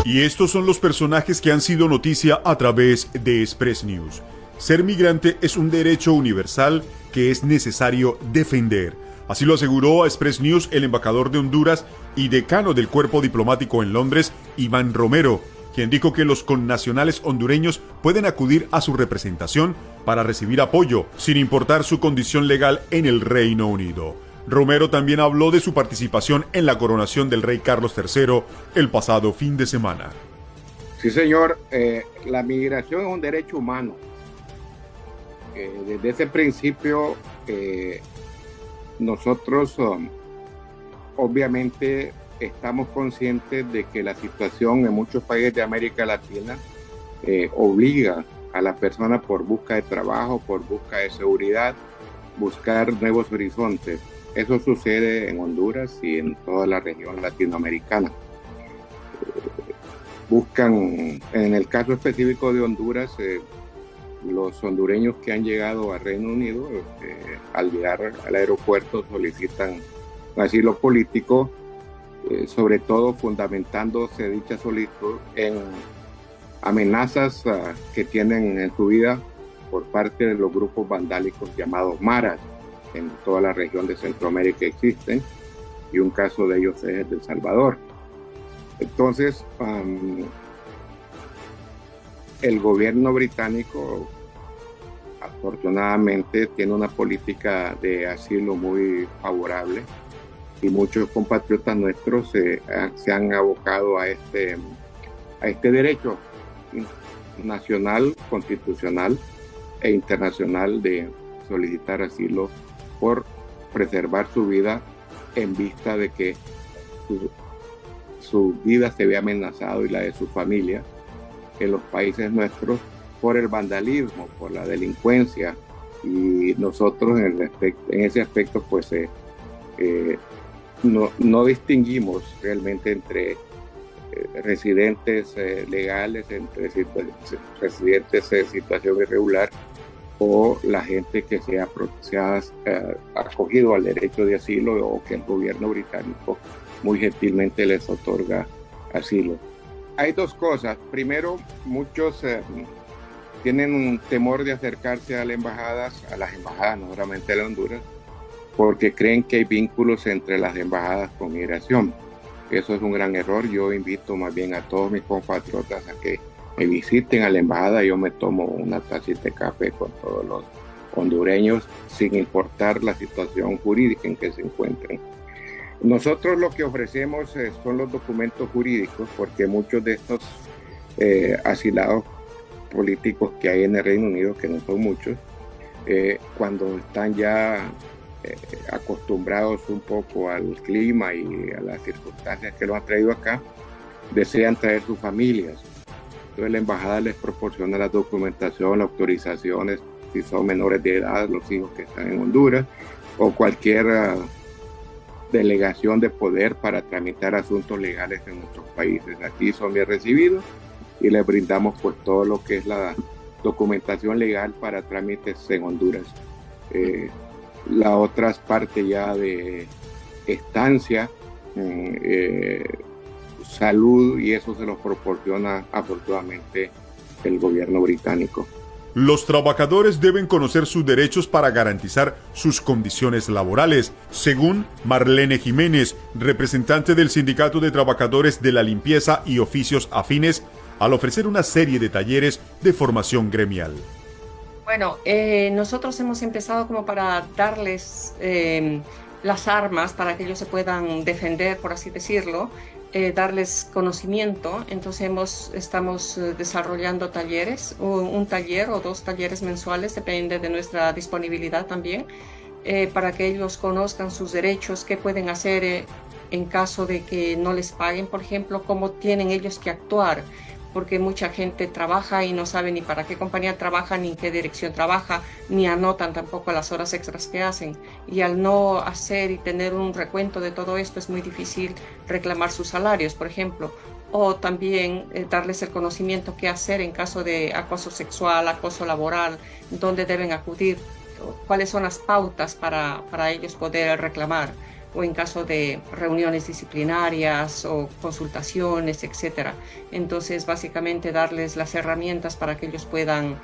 Y estos son los personajes que han sido noticia a través de Express News. Ser migrante es un derecho universal que es necesario defender. Así lo aseguró a Express News el embajador de Honduras y decano del Cuerpo Diplomático en Londres, Iván Romero, quien dijo que los connacionales hondureños pueden acudir a su representación para recibir apoyo, sin importar su condición legal en el Reino Unido. Romero también habló de su participación en la coronación del rey Carlos III el pasado fin de semana. Sí, señor, la migración es un derecho humano. Desde ese principio, nosotros obviamente estamos conscientes de que la situación en muchos países de América Latina obliga a la persona por busca de trabajo, por busca de seguridad, buscar nuevos horizontes. Eso sucede en Honduras y en toda la región latinoamericana. Buscan, en el caso específico de Honduras, los hondureños que han llegado al Reino Unido, al llegar al aeropuerto solicitan asilo político, sobre todo fundamentándose dicha solicitud en amenazas que tienen en su vida por parte de los grupos vandálicos llamados maras. En toda la región de Centroamérica existen, y un caso de ellos es el de El Salvador. Entonces, el gobierno británico afortunadamente tiene una política de asilo muy favorable, y muchos compatriotas nuestros se han abocado a este derecho nacional, constitucional e internacional de solicitar asilo por preservar su vida en vista de que su vida se ve amenazado, y la de su familia, en los países nuestros por el vandalismo, por la delincuencia. Y nosotros en ese aspecto pues no distinguimos realmente entre residentes legales, entre residentes en situación irregular, o la gente que se ha acogido al derecho de asilo, o que el gobierno británico muy gentilmente les otorga asilo. Hay dos cosas. Primero, muchos tienen un temor de acercarse a las embajadas, no solamente a la Honduras, porque creen que hay vínculos entre las embajadas con migración. Eso es un gran error. Yo invito más bien a todos mis compatriotas a que me visiten a la embajada. Yo me tomo una tacita de café con todos los hondureños, sin importar la situación jurídica en que se encuentren. Nosotros lo que ofrecemos son los documentos jurídicos, porque muchos de estos asilados políticos que hay en el Reino Unido, que no son muchos, cuando están ya acostumbrados un poco al clima y a las circunstancias que los han traído acá, desean traer sus familias. Entonces la embajada les proporciona la documentación, las autorizaciones, si son menores de edad, los hijos que están en Honduras, o cualquier delegación de poder para tramitar asuntos legales en nuestros países. Aquí son bien recibidos y les brindamos pues todo lo que es la documentación legal para trámites en Honduras. La otra parte ya de estancia, salud, y eso se los proporciona afortunadamente el gobierno británico. Los trabajadores deben conocer sus derechos para garantizar sus condiciones laborales, según Marlene Jiménez, representante del Sindicato de Trabajadores de la Limpieza y Oficios Afines, al ofrecer una serie de talleres de formación gremial. Bueno, nosotros hemos empezado como para darles las armas para que ellos se puedan defender, por así decirlo, darles conocimiento. Entonces estamos desarrollando talleres, un taller o 2 talleres mensuales, depende de nuestra disponibilidad también, para que ellos conozcan sus derechos, qué pueden hacer en caso de que no les paguen, por ejemplo, cómo tienen ellos que actuar, porque mucha gente trabaja y no sabe ni para qué compañía trabaja, ni en qué dirección trabaja, ni anotan tampoco las horas extras que hacen. Y al no hacer y tener un recuento de todo esto, es muy difícil reclamar sus salarios, por ejemplo. O también darles el conocimiento qué hacer en caso de acoso sexual, acoso laboral, dónde deben acudir, cuáles son las pautas para ellos poder reclamar. o en caso de reuniones disciplinarias o consultaciones, etc. Entonces, básicamente darles las herramientas para que ellos puedan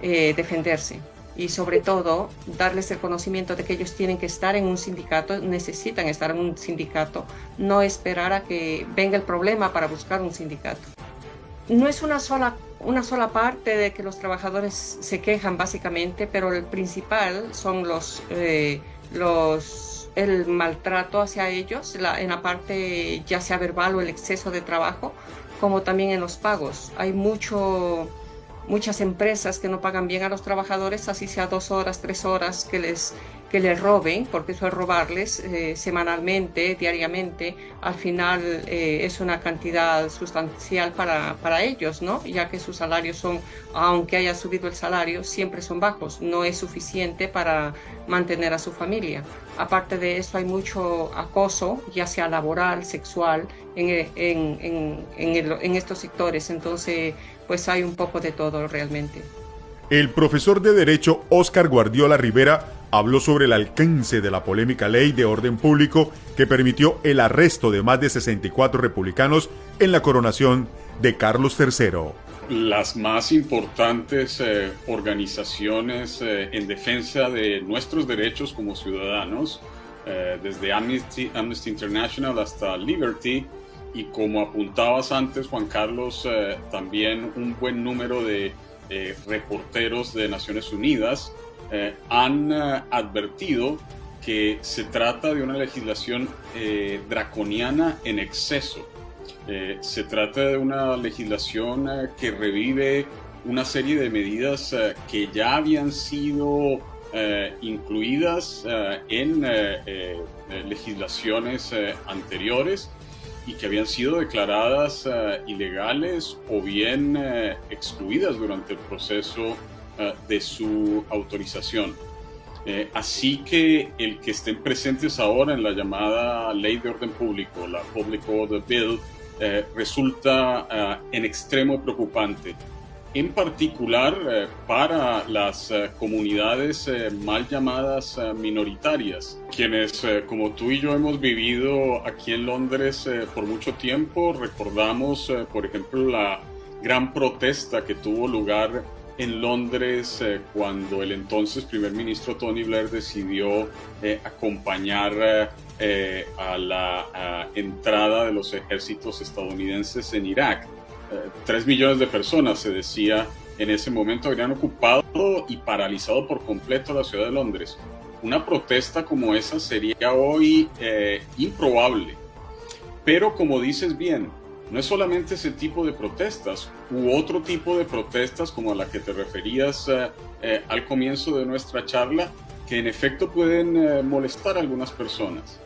defenderse. Y sobre todo, darles el conocimiento de que ellos tienen que estar en un sindicato, necesitan estar en un sindicato, no esperar a que venga el problema para buscar un sindicato. No es una sola parte de que los trabajadores se quejan básicamente, pero el principal son el maltrato hacia ellos, en la parte ya sea verbal o el exceso de trabajo, como también en los pagos. Hay muchas empresas que no pagan bien a los trabajadores, así sea 2 horas, 3 horas que les roben, porque eso es robarles semanalmente, diariamente. Al final es una cantidad sustancial para ellos, ¿no? Ya que sus salarios aunque haya subido el salario, siempre son bajos, no es suficiente para mantener a su familia. Aparte de eso, hay mucho acoso, ya sea laboral, sexual, en estos sectores. Entonces, pues hay un poco de todo realmente. El profesor de Derecho Óscar Guardiola Rivera habló sobre el alcance de la polémica ley de orden público que permitió el arresto de más de 64 republicanos en la coronación de Carlos III. Las más importantes organizaciones en defensa de nuestros derechos como ciudadanos, desde Amnesty International hasta Liberty, y como apuntabas antes, Juan Carlos, también un buen número de reporteros de Naciones Unidas han advertido que se trata de una legislación draconiana en exceso. Se trata de una legislación que revive una serie de medidas que ya habían sido incluidas en legislaciones anteriores y que habían sido declaradas ilegales o bien excluidas durante el proceso de su autorización. Así que el que estén presentes ahora en la llamada Ley de Orden Público, la Public Order Bill, resulta en extremo preocupante. En particular para las comunidades mal llamadas minoritarias, quienes como tú y yo hemos vivido aquí en Londres por mucho tiempo. Recordamos, por ejemplo, la gran protesta que tuvo lugar en Londres cuando el entonces primer ministro Tony Blair decidió acompañar a la entrada de los ejércitos estadounidenses en Irak. 3 millones de personas, se decía en ese momento, habrían ocupado y paralizado por completo la ciudad de Londres. Una protesta como esa sería hoy improbable. Pero como dices bien, no es solamente ese tipo de protestas u otro tipo de protestas como a la que te referías al comienzo de nuestra charla, que en efecto pueden molestar a algunas personas.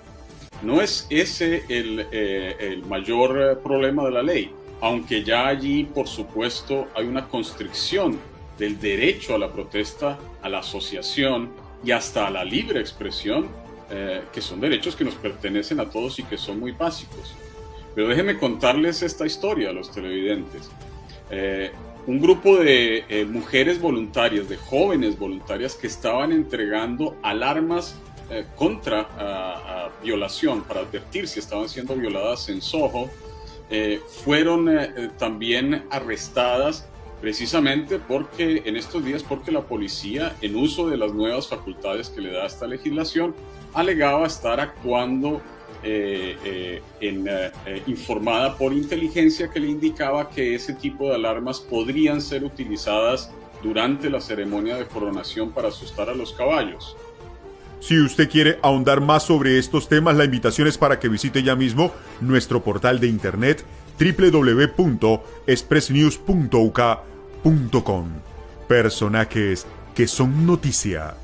No es ese el mayor problema de la ley, aunque ya allí, por supuesto, hay una constricción del derecho a la protesta, a la asociación y hasta a la libre expresión, que son derechos que nos pertenecen a todos y que son muy básicos. Pero déjenme contarles esta historia a los televidentes. Un grupo de mujeres voluntarias, de jóvenes voluntarias que estaban entregando alarmas contra violación, para advertir si estaban siendo violadas en Soho, fueron también arrestadas precisamente porque en estos días, porque la policía, en uso de las nuevas facultades que le da esta legislación, alegaba estar actuando informada por inteligencia que le indicaba que ese tipo de alarmas podrían ser utilizadas durante la ceremonia de coronación para asustar a los caballos. Si usted quiere ahondar más sobre estos temas, la invitación es para que visite ya mismo nuestro portal de internet www.expressnews.uk.com. Personajes que son noticia.